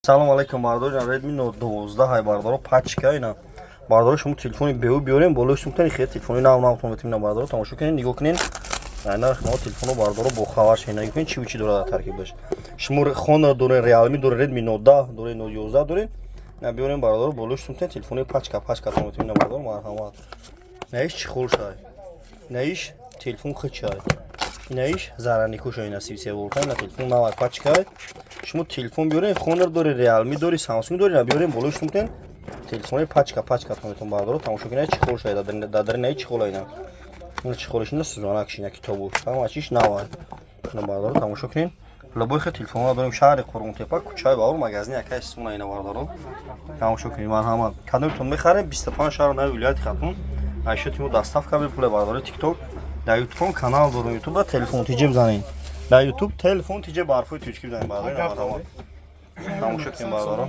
Салом алейкум бардор, Redmi Note 12 ҳай бардор, пачка ина. Бардор шумо телефони беу биёрем, болои сумтани хет телефони нав метавонед бардор, тамошо кунед, нигоҳ кунед. Айна шумо телефону бардор бо хабар шина, нигоҳ кунед чи дорад таркибаш. Шумо Honor доред, Realme доред, Redmi Note 10 доред, Note 11 доред. На биёрем бардор, болои сумтани телефони пачка метавонед бардор, марҳамат. Наиш чи хулшай. Наиш телефон хичай. Инаиш зараникушай насибсе волкай на телефон навай пачкай. Шумо телефон биёрем, Honor доред, Realme доред, Samsung доред, на биёрем болои сумтан телефони пачка метавонед бардор, тамошо кунед чи хулшай, дадр наи чи хулайна. ин чи хулашина сузона кишина китобу. Тама чиш навай. На бардор тамошо кунед. Лабой хе телефон дорем шаҳри Қурғунтепа, кӯчаи Бавур, магазини якай сумна ина бардор. Тамошо кунед марҳамат. Кадомтон мехарем 25 шаҳр нави вилояти Хатун. Айшо тимо доставка бипуле бардори TikTok. Дар YouTube канал дорум, YouTube да телефон тиҷе бизанед. Дар YouTube телефон тиҷе барфои тучки бизанед бардори марҳамат. Тамошо кунед бардор.